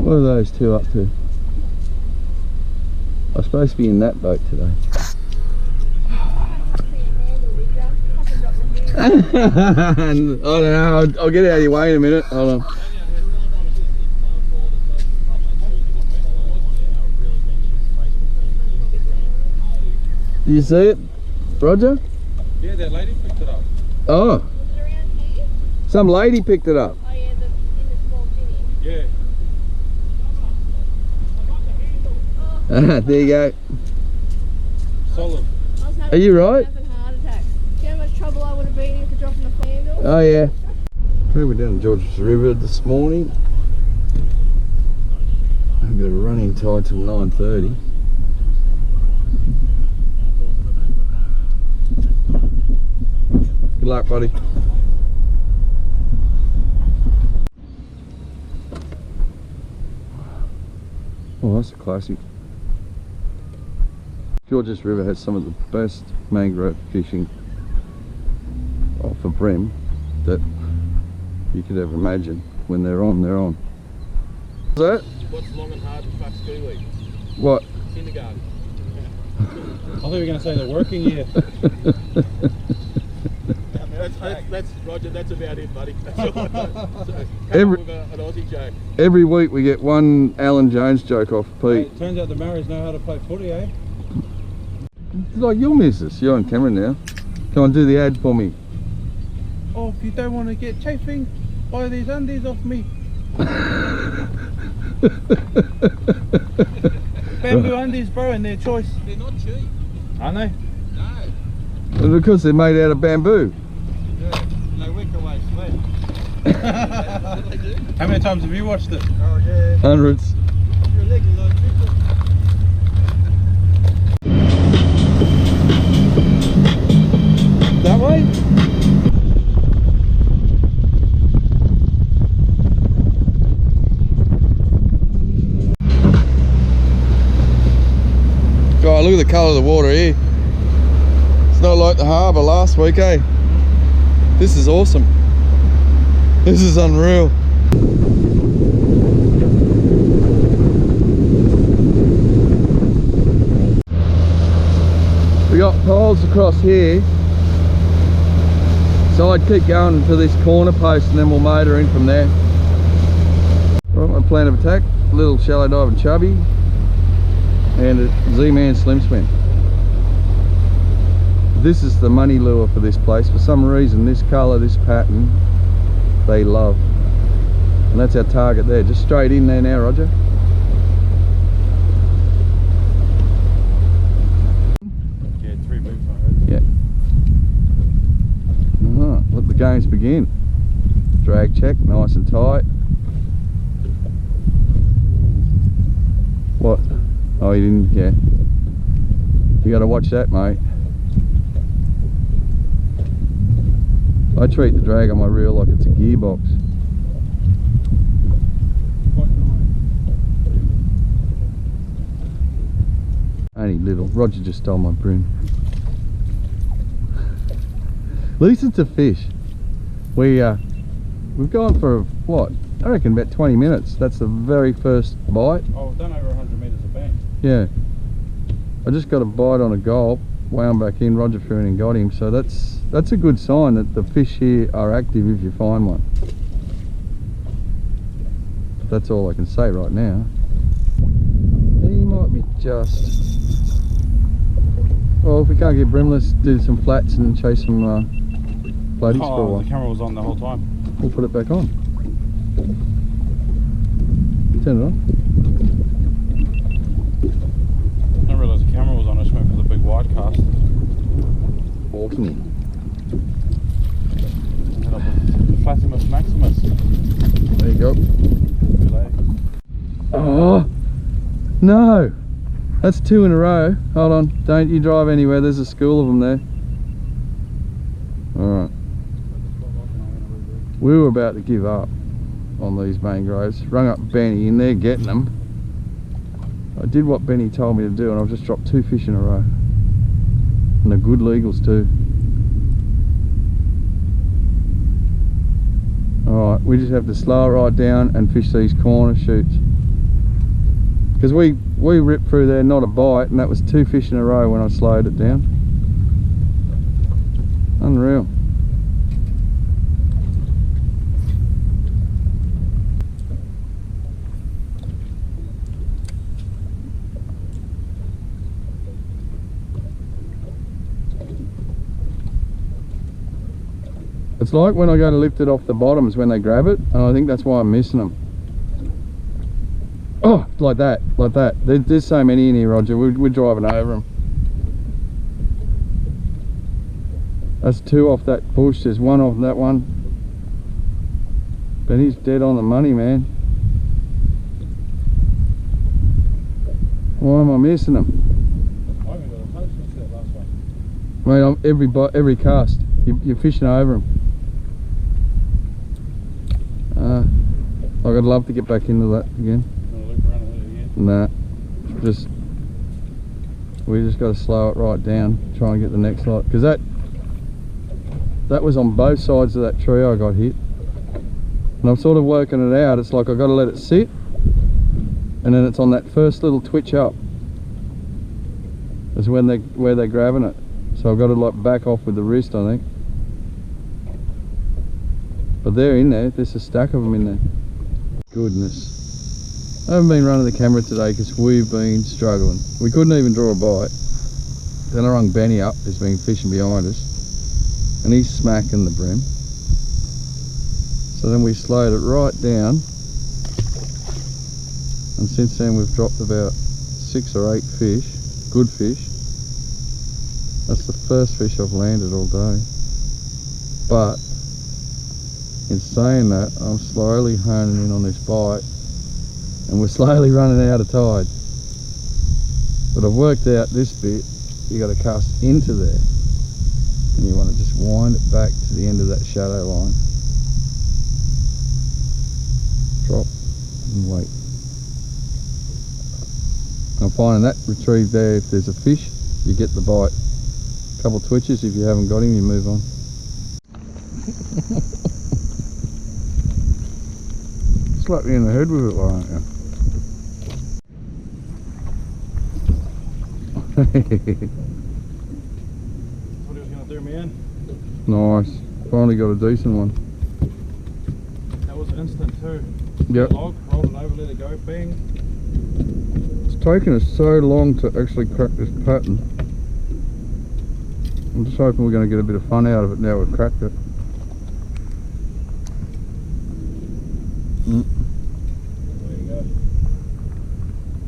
What are those two up to? I'm supposed to be in that boat today. I don't know, I'll get out of your way in a minute. Hold on. Do you see it, Roger? Yeah, that lady picked it up. Oh. Some lady picked it up. Oh yeah, in the small thingy. Yeah. There you go. Solid. Are you right? Having heart attacks. Do you know how much trouble I would have been in for dropping a handle? Oh yeah. We're down George's River this morning. I've got a running tide till 9:30. Good luck, buddy. Oh, that's a classic. George's River has some of the best mangrove fishing for bream that you could ever imagine. When they're on, they're on. What's that? What's long and hard and fuck ski What? Kindergarten. I thought you were going to say the working year. That's Roger, that's about it, buddy. That's all I know. So, an Aussie joke. Every week we get one Alan Jones joke off Pete. Hey, it turns out the Murrays know how to play footy, eh? Like you'll miss us. You're on camera now. Come on, do the ad for me. Oh, if you don't want to get chafing, buy these undies off me. Bamboo undies, bro, and their choice. They're not cheap. Aren't they? No. Because they're made out of bamboo. Yeah, they wick away sweat. How many times have you watched it? Oh yeah. Hundreds. Your leg is like that way? God, look at the colour of the water here. It's not like the harbour last week, eh? This is awesome. This is unreal. We got poles across here, so I'd keep going to this corner post and then we'll motor in from there. Right, my plan of attack, little shallow dive and chubby, and a Z-Man slim spin. This is the money lure for this place. For some reason, this colour, this pattern, they love. And that's our target there. Just straight in there now, Roger. Yeah, 3 moves I heard. Yeah. Alright, let the games begin. Drag check, nice and tight. What? Oh, you didn't? Yeah. You got to watch that, mate. I treat the drag on my reel like it's a gearbox. Quite nice. Only little. Roger just stole my broom. At least it's a fish. We've gone for what? I reckon about 20 minutes. That's the very first bite. Oh, we've done over 100 metres of bank. Yeah. I just got a bite on a gulp, wound back in, Roger threw in and got him. So that's a good sign that the fish here are active if you find one. But that's all I can say right now. He might be just... Well, if we can't get bream, let's do some flats and chase some floaties for a while. The camera was on the whole time. We'll put it back on. Turn it on. I didn't realise the camera was on. I just went for the big wide cast. Walking in. Head up with Flatimus Maximus. There you go. Relay. Oh no, that's 2 in a row. Hold on, don't you drive anywhere. There's a school of them there. All right. We were about to give up on these mangroves. Rung up Benny and they're getting them. I did what Benny told me to do and I've just dropped 2 fish in a row. And they're good legals too. Alright, we just have to slow it right down and fish these corner shoots. Because we ripped through there, not a bite, and that was 2 fish in a row when I slowed it down. Unreal. It's like when I go to lift it off the bottoms when they grab it, and I think that's why I'm missing them. Oh, like that, like that. There's so many in here, Roger. We're driving over them. That's 2 off that bush. There's 1 off that one. But he's dead on the money, man. Why am I missing them? I haven't got a post since that last one. Mate, every cast, you're fishing over them. Like I'd love to get back into that again. Nah, we just got to slow it right down, try and get the next lot, because that was on both sides of that tree I got hit, and I'm sort of working it out. It's like I got to let it sit, and then it's on that first little twitch up is when where they're grabbing it, so I've got to like back off with the wrist, I think. But they're in there. There's a stack of them in there. Goodness. I haven't been running the camera today because we've been struggling. We couldn't even draw a bite. Then I rung Benny up, who's been fishing behind us, and he's smacking the bream. So then we slowed it right down, and since then we've dropped about 6 or 8 fish, good fish. That's the first fish I've landed all day. But in saying that, I'm slowly honing in on this bite, and we're slowly running out of tide. But I've worked out this bit, you got to cast into there, and you want to just wind it back to the end of that shadow line. Drop and wait. I'm finding that retrieve there, if there's a fish, you get the bite. A couple twitches, if you haven't got him, you move on. Slap me in the head with it, why don't you? What he was going to do, man. Nice. Finally got a decent one. That was instant too. Yep. Log, roll it over, let it go, bang. It's taken us so long to actually crack this pattern. I'm just hoping we're going to get a bit of fun out of it now we've cracked it. There you go.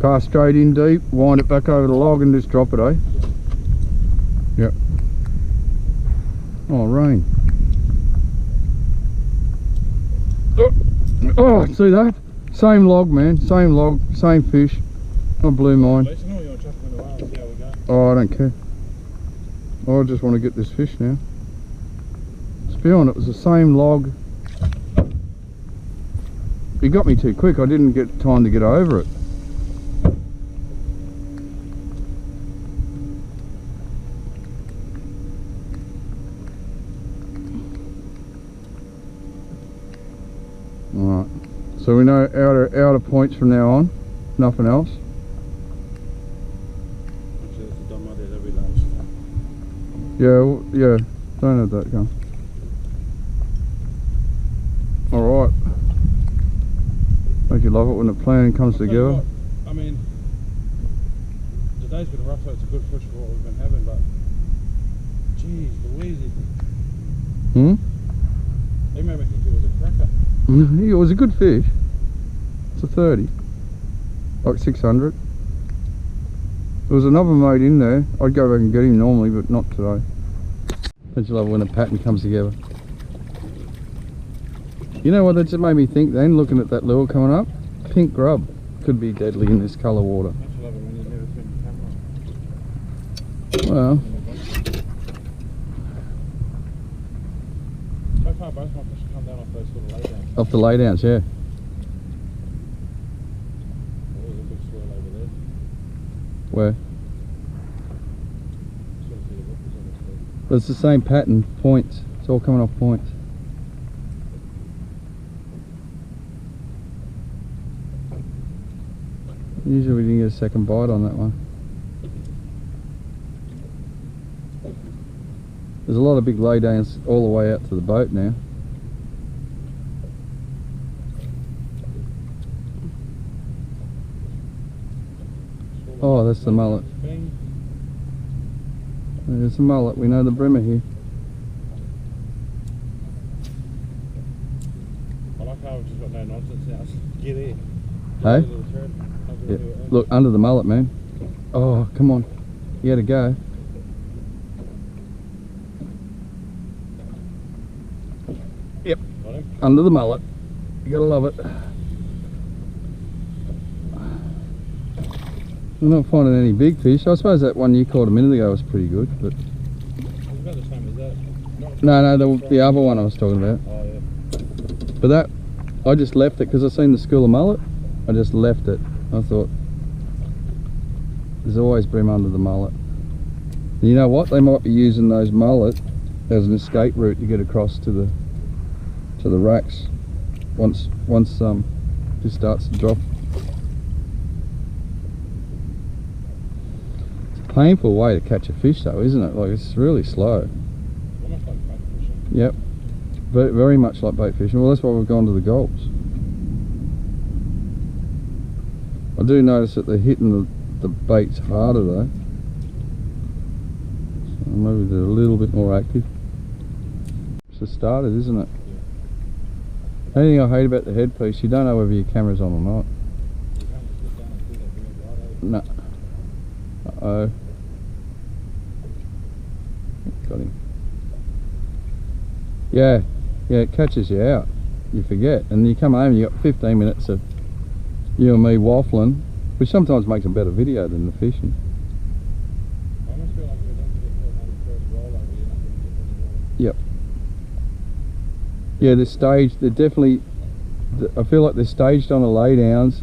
Cast straight in deep, wind it back over the log and just drop it, eh? Yep. Oh, rain. Oh, see that? Same log, man. Same log, same fish. I blew mine. Oh, I don't care. I just want to get this fish now. Let's be honest, it was the same log. He got me too quick. I didn't get time to get over it. Alright, so we know outer points from now on, nothing else. Actually, that's a dumb idea, that'll be large. Yeah, well, yeah, don't have that going. Alright. Don't you love it when the plan comes together? What, I mean, today's been rough, so it's a good fish for what we've been having, but jeez Louise, they made me think it was a cracker. It was a good fish. It's a 30, like 600. There was another mate in there. I'd go back and get him normally, but not today. Don't you love when a pattern comes together? You know what that just made me think then, looking at that lure coming up? Pink grub could be deadly in this colour water. Don't you love it when you never turn the camera on? Well, So far both my fish come down off those sort of laydowns. off the laydowns, yeah. There's a big swirl over there. Where? Sort of see the ripples on this thing. But it's the same pattern, points. It's all coming off points. Usually we didn't get a second bite on that one. There's a lot of big laydowns all the way out to the boat now. Oh, that's the mullet. There's the mullet. We know the brimmer here. I like how we've just got no nonsense now. Get here. Hey? Yeah. Look, under the mullet, man. Oh, come on. You had to go. Yep. Got him. Under the mullet. You gotta love it. I'm not finding any big fish. I suppose that one you caught a minute ago was pretty good, but It's about the same as that. no, the other one I was talking about. Oh yeah. But that, I just left it because I seen the school of mullet. I just left it. I thought there's always brim under the mullet. And you know what? They might be using those mullet as an escape route to get across to the racks once this starts to drop. Painful way to catch a fish though, isn't it? Like, it's really slow. Almost like bait fishing. Yep, very much like bait fishing. Well, that's why we've gone to the gulps. I do notice that they're hitting the baits harder though, so maybe they're a little bit more active. It's just started, isn't it? The only thing I hate about the headpiece, you don't know whether your camera's on or not. You can't just sit down and do that real right, eh? No. Uh-oh. Got him. Yeah, it catches you out. You forget. And you come home and you got 15 minutes of you and me waffling, which sometimes makes a better video than the fishing. I almost feel like if we don't get hit on the first roll over, you're not going to get any more. Yep. Yeah, they're staged. They're definitely, I feel like they're staged on the laydowns,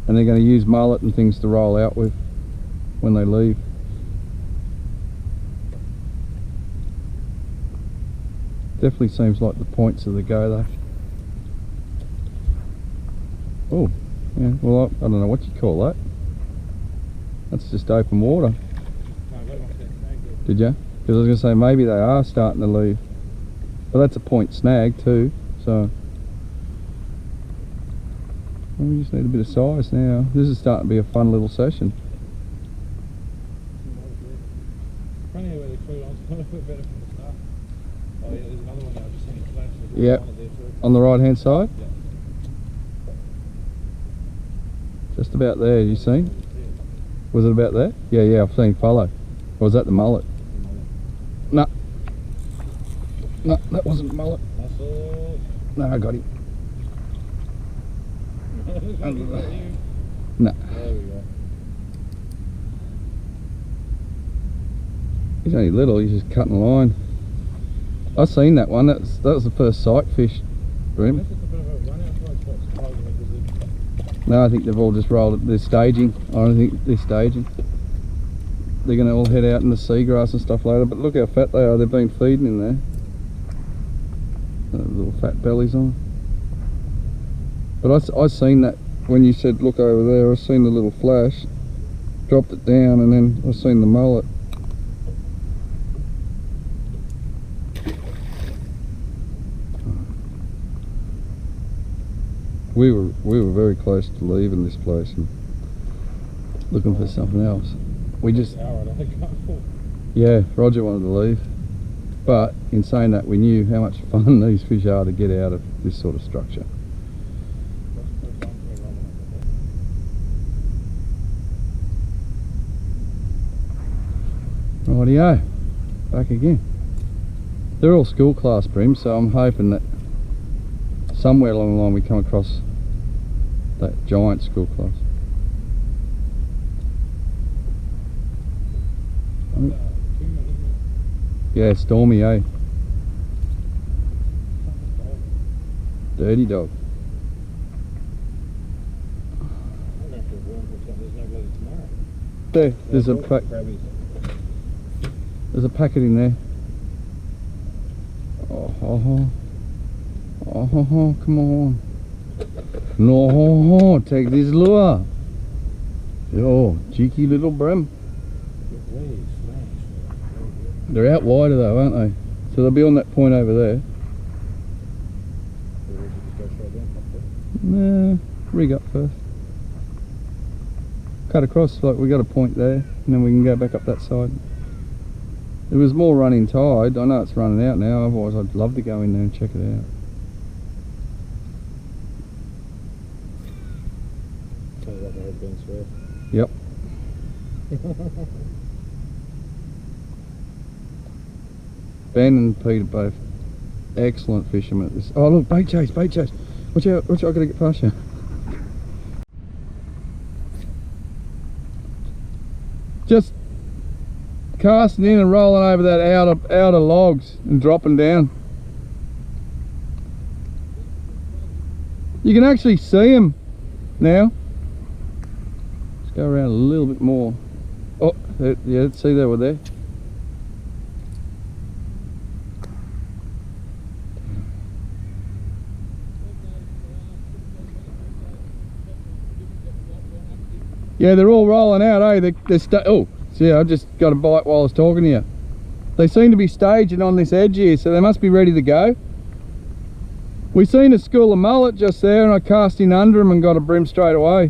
and they're going to use mullet and things to roll out with when they leave. Definitely seems like the points of the go though. Oh, yeah, well I don't know what you call that. That's just open water. No, I got him off that snag there. Did you? Because I was going to say maybe they are starting to leave. But that's a point snag too, so well, we just need a bit of size now. This is starting to be a fun little session. Funny where they flew on, it's a bit better from the start. Oh yeah, there's another one there, I've just seen it flash. There's Yep. one there too. On the right hand side? Yeah. Just about there, you seen? Yeah. Was it about there? Yeah, I've seen follow. Or was that the mullet? No. No, that wasn't the mullet. Muscle. No, I got him. Looks like he's got you. No. There we go. He's only little, he's just cutting a line. I seen that one, that was the first sight fish for him. Unless it's a bit of a run outside spot, surprising me, because No, I think they've all just rolled it. They're staging. I don't think they're staging. They're going to all head out in the seagrass and stuff later, but look how fat they are. They've been feeding in there. Little fat bellies on. But I seen that when you said look over there. I seen the little flash, dropped it down, and then I seen the mullet. We were very close to leaving this place and looking for something else. We just, hour I don't think I'm full. yeah, Roger wanted to leave, but in saying that, we knew how much fun these fish are to get out of this sort of structure. Rightio, back again. They're all school class bream, so I'm hoping that somewhere along the line we come across that giant school class. Yeah, stormy, eh? Dirty dog. There's a packet in there. Oh, come on. No, take this lure. Oh, cheeky little bream. Way strange. They're out wider though, aren't they? So they'll be on that point over there. Nah, rig up first. Cut across, like we got a point there, and then we can go back up that side. There was more running tide. I know it's running out now, otherwise I'd love to go in there and check it out. Sounds like the head being swear. Yep. Ben and Pete are both excellent fishermen at this. Oh look, bait chase, bait chase. Watch out, I gotta get past you. Just casting in and rolling over that outer logs and dropping down. You can actually see them now. Let's go around a little bit more. Oh, yeah, see they were there. Yeah, they're all rolling out, eh? Oh, see, I just got a bite while I was talking to you. They seem to be staging on this edge here, so they must be ready to go. We seen a school of mullet just there, and I cast in under them and got a bream straight away.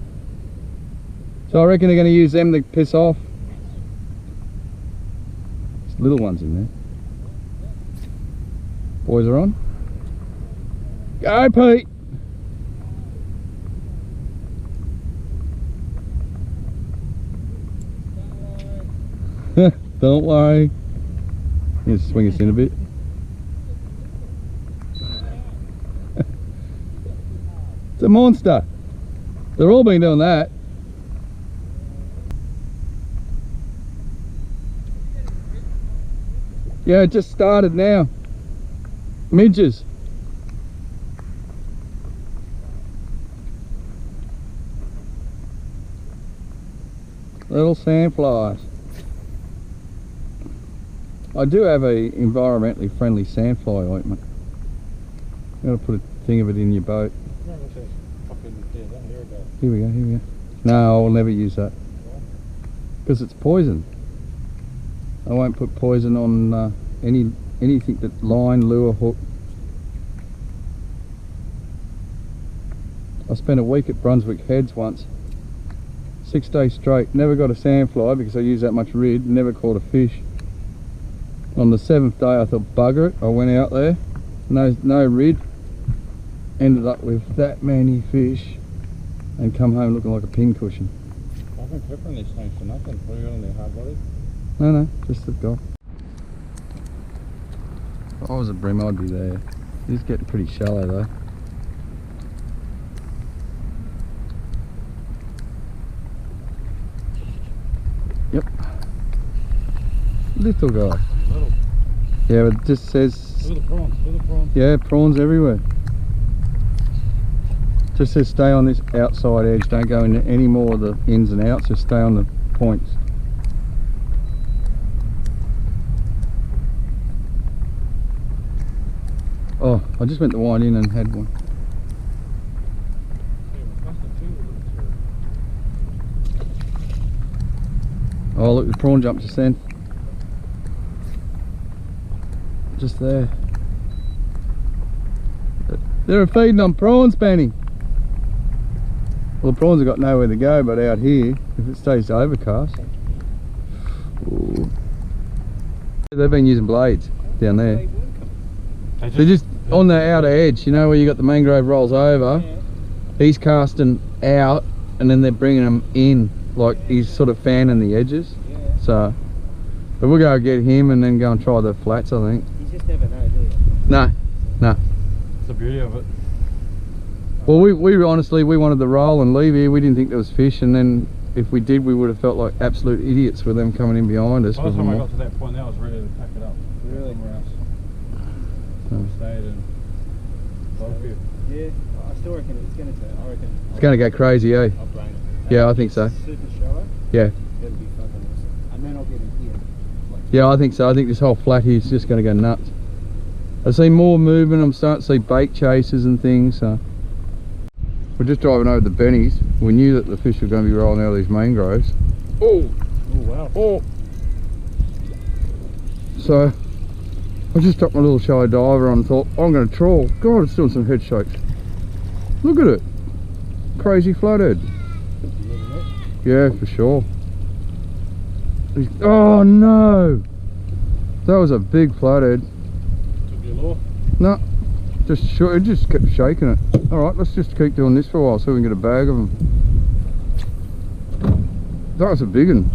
So I reckon they're going to use them to piss off. There's little ones in there. Boys are on. Go, Pete! Don't worry. You just swing us in a bit. It's a monster. They've all been doing that. Yeah, it just started now. Midges. Little sandflies. I do have a environmentally friendly sandfly ointment. You've got to put a thing of it in your boat. Here we go, here we go. No, I will never use that. Because it's poison. I won't put poison on anything that line, lure, hook. I spent a week at Brunswick Heads once. 6 days straight. Never got a sandfly because I use that much rid. Never caught a fish. On the 7th day I thought, bugger it, I went out there, no rid, ended up with that many fish and come home looking like a pincushion. I've been peppering these things for nothing. What are you on there, hard bodies? No, just the dock. If I was a bream I'd be there. It's getting pretty shallow though. Yep. Little guy. Little. Yeah, it just says... Look at the prawns, look at the prawns. Yeah, prawns everywhere. Just says stay on this outside edge, don't go into any more of the ins and outs, just stay on the points. Oh, I just went to wind in and had one. Oh look, the prawn jumped just then. Just there. They're feeding on prawns, Benny. Well, the prawns have got nowhere to go but out here if it stays overcast. Ooh. They've been using blades down there. They're just on the outer edge, you know, where you got the mangrove rolls over. He's casting out and then they're bringing them in, like he's sort of fanning the edges. So, but we'll go get him and then go and try the flats, I think. You just never know, do you? No. It's the beauty of it. Well, we honestly, we wanted to roll and leave here. We didn't think there was fish, and then if we did, we would have felt like absolute idiots with them coming in behind us. By the time I got to that point, I was ready to pack it up. Really? Somewhere else. So, Stayed and Longview. Yeah, I still reckon it's going to turn. I reckon it's going to go crazy, eh? I'll brain it. Yeah, I think so. Super shallow. Yeah. It'll be fucking awesome. And then I'll get in here. Like, Yeah, I think so. I think this whole flat here is just going to go nuts. I see more movement. I'm starting to see bait chases and things. So we're just driving over the Bennies. We knew that the fish were going to be rolling out of these mangroves. Oh! Oh wow. Oh! So, I just dropped my little shallow diver on and thought, I'm going to trawl. God, it's doing some head shakes. Look at it. Crazy flathead. Yeah, for sure. Oh no! That was a big flathead. Took your lure? No, it just kept shaking it. Alright, let's just keep doing this for a while so we can get a bag of them. That was a big one.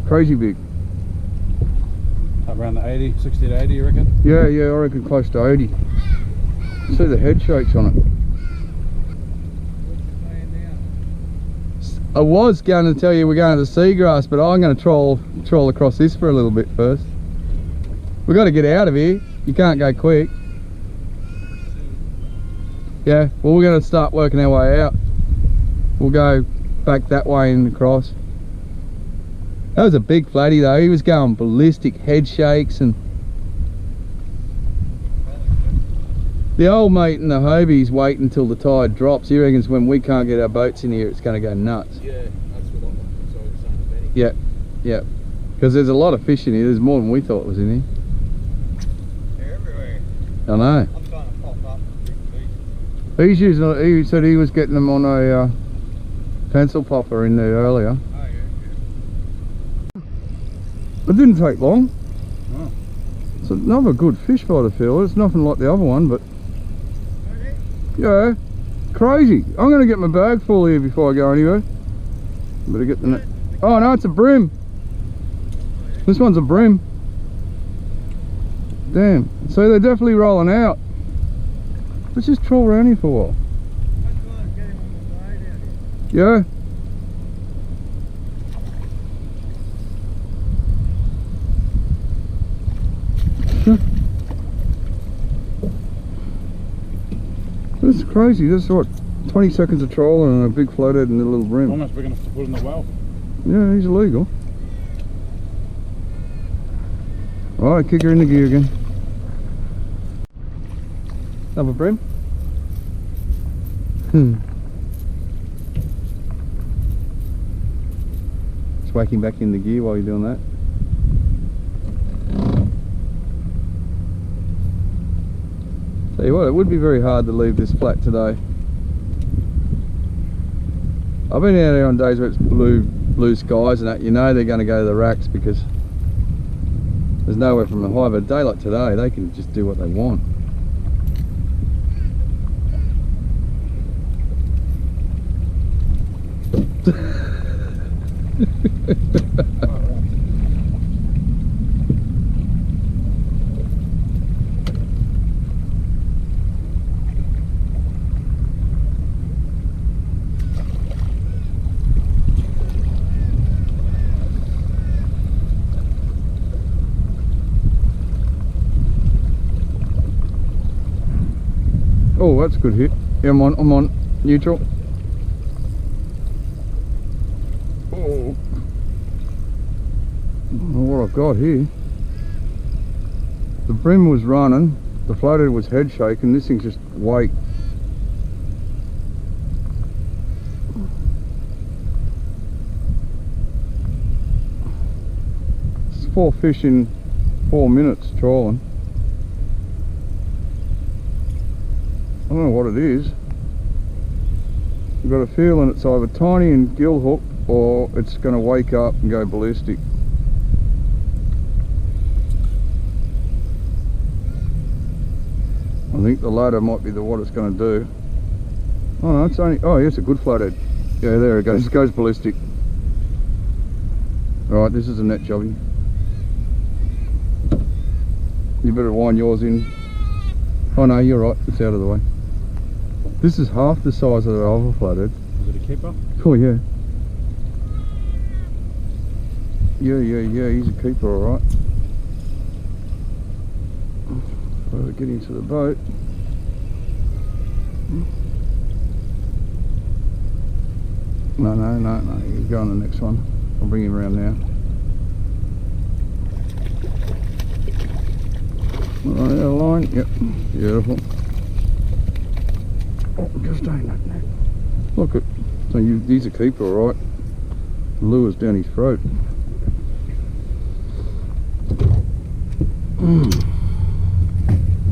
Crazy big. Around the 80, 60 to 80 you reckon? Yeah, I reckon close to 80. See the head shakes on it. I was going to tell you we're going to the seagrass, but I'm going to troll across this for a little bit first. We've got to get out of here. You can't go quick. Yeah, well we're going to start working our way out. We'll go back that way and across. That was a big flatty though. He was going ballistic, head shakes, and the old mate in the Hobie's waiting until the tide drops. He reckons when we can't get our boats in here, it's going to go nuts. Yeah, that's what I'm saying to Benny. Yeah, because there's a lot of fish in here. There's more than we thought was in here. They're everywhere. I know. I'm trying to pop up big fish. He said he was getting them on a pencil popper in there earlier. Oh yeah. It didn't take long. Oh. It's another good fish by the feel. It's nothing like the other one, but yeah, crazy. I'm going to get my bag full here before I go anywhere. Better get the net. Oh no, it's a bream. This one's a bream. Damn. So they're definitely rolling out. Let's just troll around here for a while. Yeah. This is crazy. This is what, 20 seconds of trolling and a big flathead and a little bream. Almost big enough to put in the well. Yeah, he's illegal. Alright, kick her in the gear again. Another bream? Just whack him back in the gear while you're doing that. Tell you what, it would be very hard to leave this flat today. I've been out here on days where it's blue skies and that, you know they're going to go to the racks because there's nowhere from the high, but a day like today they can just do what they want. Oh, that's a good hit. Yeah, I'm on neutral. Oh, I don't know what I've got here. The bream was running, the flathead was head shaking, this thing's just wake. It's 4 fish in 4 minutes trawling. I don't know what it is. I've got a feeling it's either tiny and gill hook or it's going to wake up and go ballistic. I think the latter might be what it's going to do. Oh no, it's only, oh yes, a good flathead. Yeah, there it goes, it goes ballistic. Alright, this is a net jobby. You better wind yours in. Oh no, you're right, it's out of the way. This is half the size of the other flathead. Is it a keeper? Oh yeah. Yeah, he's a keeper, alright. So get into the boat. No, you go on the next one. I'll bring him around now. Right, out of line, yep, beautiful. Oh, just ain't that net. Look at, So he's a keeper, all right. The lure's down his throat.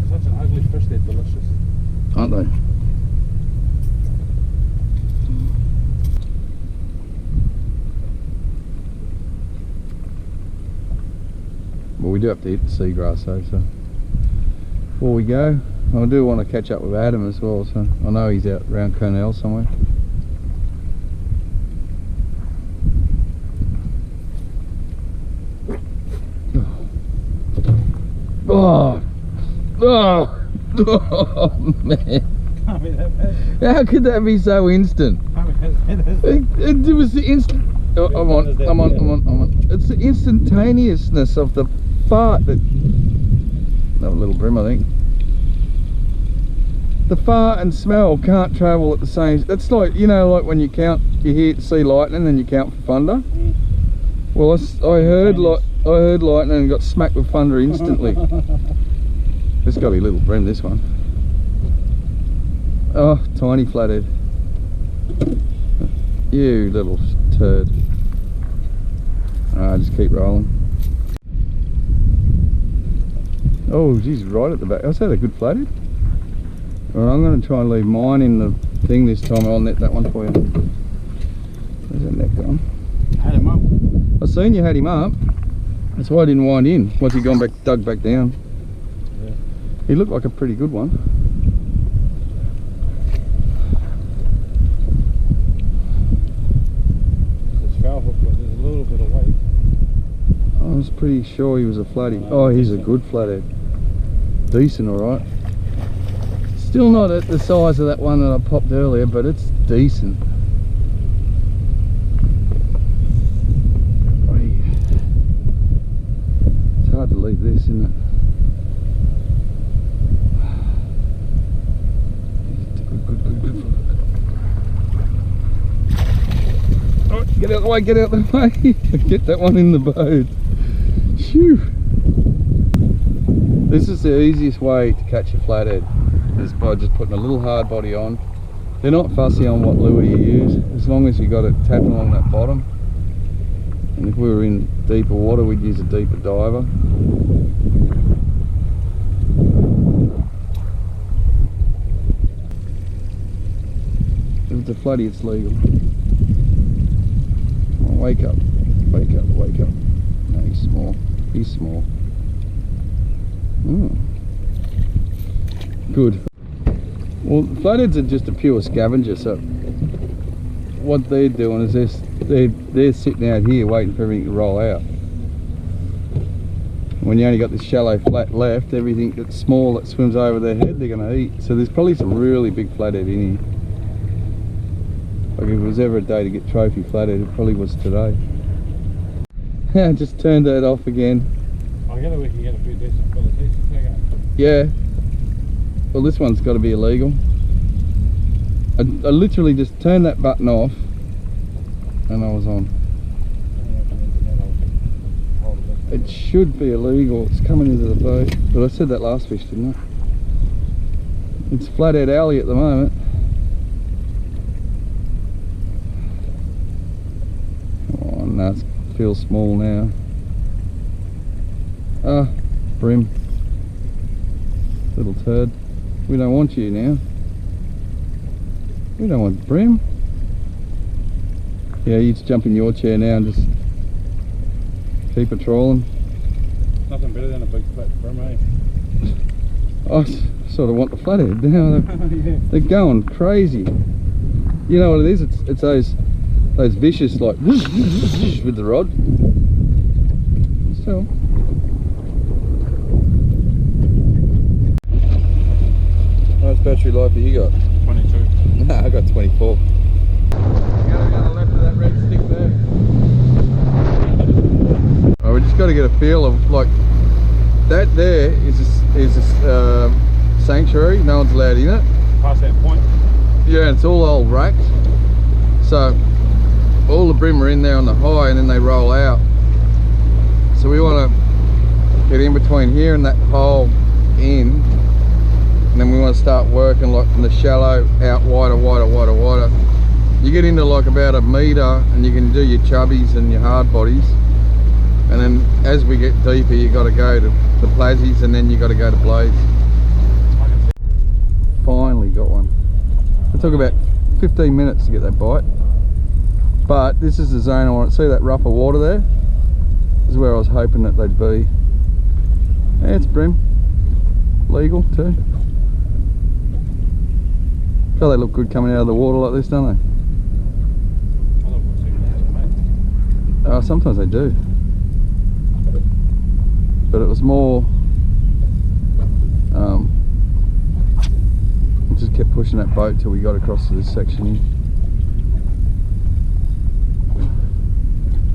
Such an ugly fish, they're delicious. Aren't they? Well, we do have to hit the seagrass though, so before we go, I do want to catch up with Adam as well, so I know he's out around Cornell somewhere. Oh, oh, oh man. Can't be that bad. How could that be so instant? Can't be that bad. It was the instant. Oh, I'm on. It's the instantaneousness of the fart that. No, little brim, I think. The fart and smell can't travel at the same. That's like, you know, like when you see lightning and you count for thunder. Mm. Well, I heard lightning and got smacked with thunder instantly. This got to be little brim, this one. Oh, tiny flathead. You little turd. Just keep rolling. Oh, geez, right at the back. Is that a good flathead? Right, I'm going to try and leave mine in the thing this time. I'll net that one for you. Where's that net gone? Had him up. I seen you had him up. That's why I didn't wind in. Once he gone back, dug back down. Yeah. He looked like a pretty good one. It's foul hook, but there's a little bit of weight. I was pretty sure he was a flatty. Oh, he's a good flathead. Decent, all right. Still not at the size of that one that I popped earlier, but it's decent. It's hard to leave this, isn't it? Good. Oh, get out the way, get out the way. Get that one in the boat. Phew. This is the easiest way to catch a flathead, is by just putting a little hard body on. They're not fussy on what lure you use, as long as you got it tapping along that bottom. And if we were in deeper water, we'd use a deeper diver. If it's a floodie, it's legal. Come on, wake up, wake up, wake up. No, he's small. He's small. Oh. Good. Well, flatheads are just a pure scavenger, so what they're doing is they're sitting out here waiting for everything to roll out. When you only got this shallow flat left, everything that's small that swims over their head they're going to eat. So there's probably some really big flathead in here. Like if it was ever a day to get trophy flathead, it probably was today. Just turned that off again. I get it, we can get a few decent fellas here to take out. Yeah. Well, this one's got to be illegal. I literally just turned that button off and I was on. It should be illegal. It's coming into the boat. But I said that last fish, didn't I? It's flathead alley at the moment. Oh, no, it feels small now. Ah, brim. Little turd. We don't want you now. We don't want brim. Yeah, you just jump in your chair now and just keep it trawling. Nothing better than a big flat brim, eh? I sort of want the flathead now. Yeah. They're going crazy. You know what it is? It's those vicious, like with the rod. Still. How much battery life have you got? 22. Nah, I got 24. Go down the left of that red stick there. Oh, we just got to get a feel of, like, that there is a sanctuary. No one's allowed in it. Past that point. Yeah, and it's all old wracked. So all the brim are in there on the high, and then they roll out. So we want to get in between here and that hole in. And then we want to start working like from the shallow out wider. You get into like about 1 metre and you can do your chubbies and your hard bodies. And then as we get deeper, you got to go to the plazies and then you got to go to blades. Finally got one. It took about 15 minutes to get that bite. But this is the zone I want. See that rougher water there? This is where I was hoping that they'd be. Yeah, it's bream. Legal too. Oh, they look good coming out of the water like this, don't they? Oh, sometimes they do. But it was more... I just kept pushing that boat till we got across to this section here.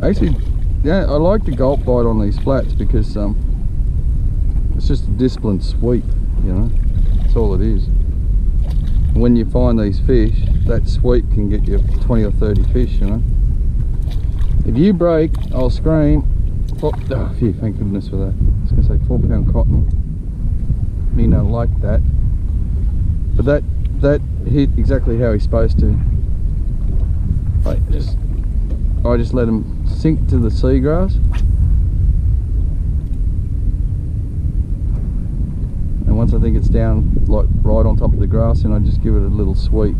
Actually, yeah, I like the gulp bite on these flats because it's just a disciplined sweep, you know. That's all it is. When you find these fish, that sweep can get you 20 or 30 fish, you know. If you break, I'll scream. Oh, phew, thank goodness for that. I was going to say 4 pound cotton. Me don't like that. But that hit exactly how he's supposed to. I just let him sink to the seagrass. And once I think it's down, like right on top of the grass, and I just give it a little sweep.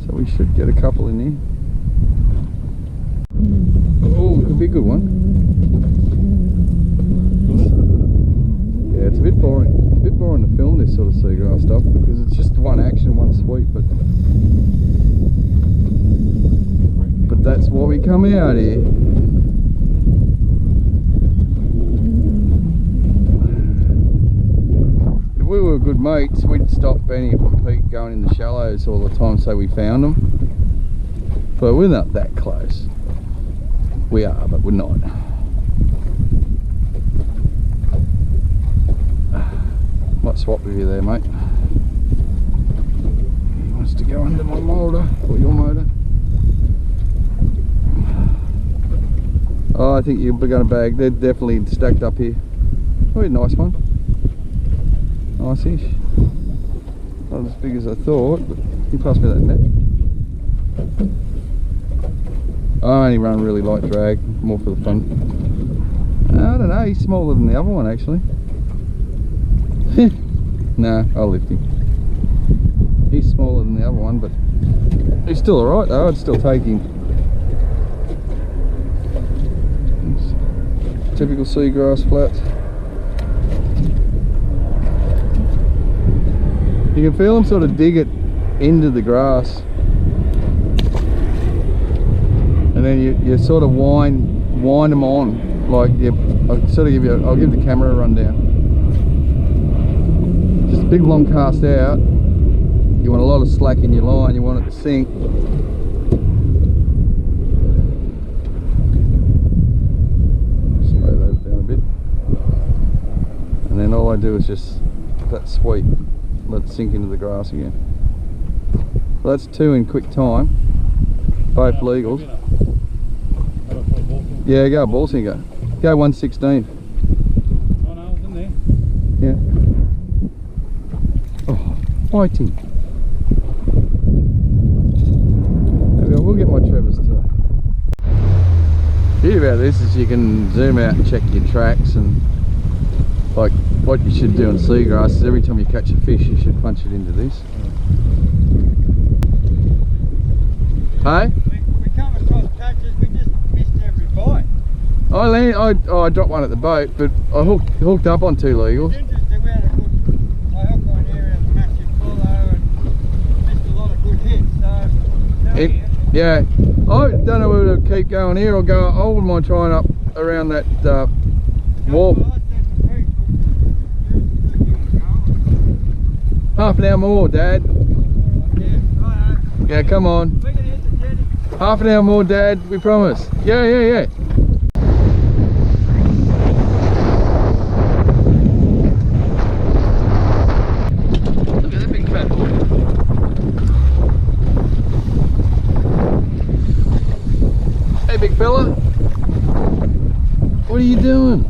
So we should get a couple in here. Oh, could be a good one. Yeah, it's a bit boring. A bit boring to film this sort of seagrass stuff because it's just one action, one sweep. But that's why we come out here. If we were good mates, we'd stop Benny and Pete going in the shallows all the time so we found them. But we're not that close. We are, but we're not. Might swap with you there, mate. He wants to go under my motor, or your motor. Oh, I think you're going to bag. They're definitely stacked up here. Oh, a nice one. Nice-ish. Not as big as I thought, but you passed me that net. I only run really light drag, more for the fun. I don't know, he's smaller than the other one actually. Nah, I'll lift him. He's smaller than the other one, but he's still alright though, I'd still take him. Typical seagrass flats. You can feel them sort of dig it into the grass. And then you sort of wind them on. Like I'll give the camera a rundown. Just a big long cast out. You want a lot of slack in your line, you want it to sink. Slow that down a bit. And then all I do is just that sweep, let it sink into the grass again. Well, that's 2 in quick time. Both legals. Yeah, go ball sinker. Go 1/16. Oh no, it's in there. Yeah. Oh, fighting. There we go. We'll get my Trevor's too. The beauty about this is you can zoom out and check your tracks, and like what you should do on seagrass is every time you catch a fish you should punch it into this. Hey? We come across catches, we just missed every bite. I dropped one at the boat, but I hooked up on 2 legals. It's interesting, we had a good, I hooked one here and a massive follow and missed a lot of good hits, so Yeah, I don't know whether to keep going here or go. I wouldn't mind trying up around that wall. Half an hour more, Dad. Yeah, come on. Half an hour more, Dad, we promise. Yeah. Look at that big fat boy. Hey, big fella. What are you doing?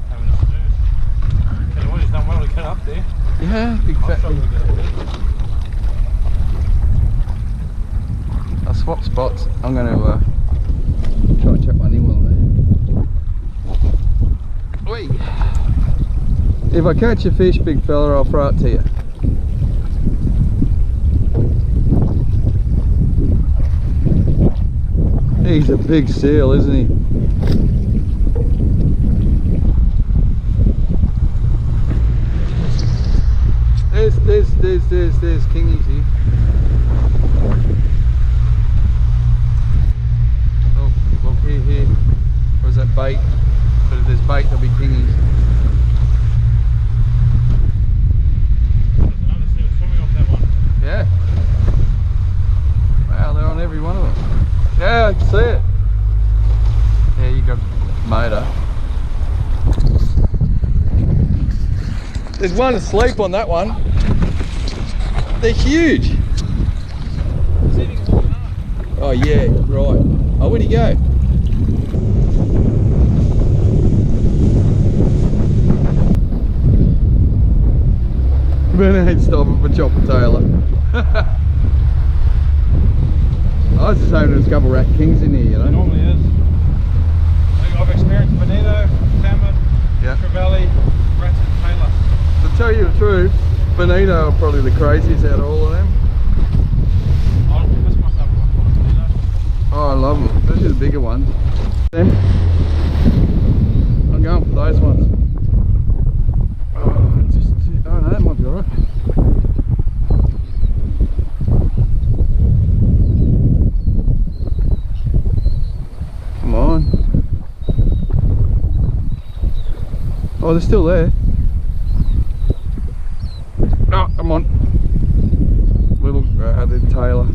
Having Get up there. Yeah, big I'll fat struggle thing. to get up there. I'll swap spots. I'm going to try and chuck one in while I'm there. Whee! If I catch a fish, big fella, I'll throw it to you. He's a big seal, isn't he? There's kingies here. Oh, look here. Or is that bait? But if there's bait, there'll be kingies. There's another seal swimming off that one. Yeah. Wow, they're on every one of them. Yeah, I can see it. Yeah, you got motor. There's one asleep on that one. They're huge. Oh yeah, right. Oh, where'd he go? Ben ain't stopping for Chopper Taylor. I was just hoping there's a couple of rat kings in here, you know. It normally is. I've experienced bonito, salmon, Yeah. trevally, rats and tailor. To tell you the truth, bonito are probably the craziest out of all of them. I'll piss myself off on bonito. Oh, I love them, especially the bigger ones. Them. I'm going for those ones. Oh, oh no, that might be alright. Come on. Oh, they're still there. Oh, come on. Little Taylor.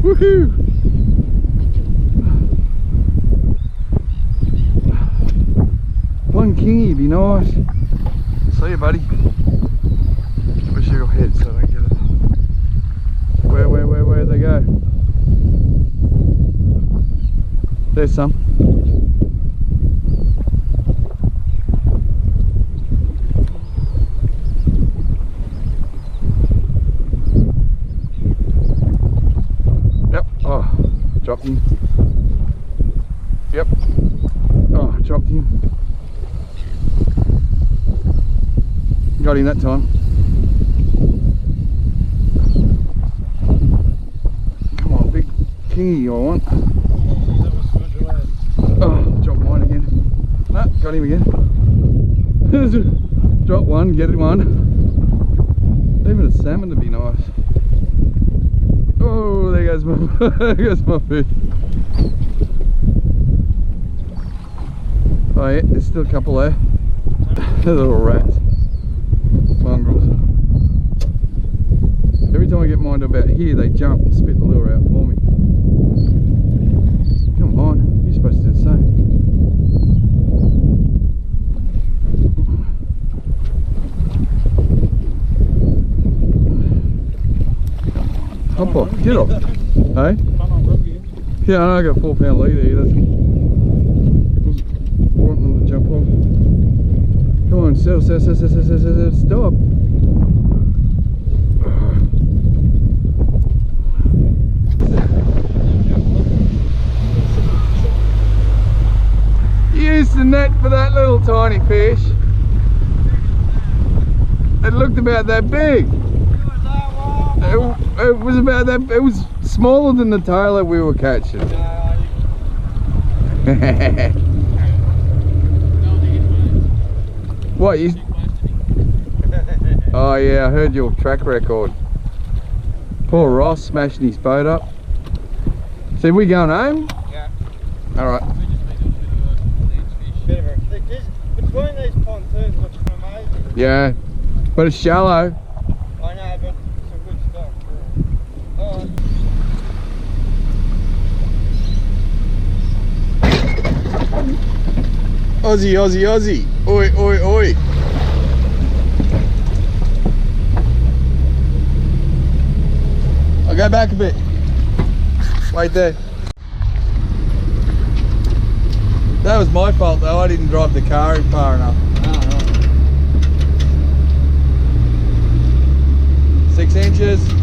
Woohoo! One kingy, be nice. See you, buddy. Where's your head so I don't get it? Where'd they go? There's some. Yep. Oh, dropped him. Yep. Oh, dropped him. Got him that time. Come on, big kingy I want. Oh, dropped mine again. No, got him again. Drop one, get it one. Even a salmon to be nice. Oh, there goes my, there goes my fish. Oh yeah, there's still a couple there. They're little rats. Mongrels. Every time I get mine to about here, they jump and spit the lure out for me. Come on, you're supposed to do the same. Hop off, get off. Hey? Yeah, I know, I got a 4 pound leader here. That's wanting them to jump off. Come on, settle, stop. Use the net for that little tiny fish. It looked about that big. It was about that. It was smaller than the tail that we were catching. What you? Oh yeah, I heard your track record. Poor Ross smashing his boat up. So we going home? Yeah. All right. Between these pontoons looks amazing. Yeah, but it's shallow. I know, but some good stuff. Alright. Aussie, Aussie, Aussie. Oi, oi, oi. I'll go back a bit. Wait there. That was my fault though, I didn't drive the car in far enough. 6 inches.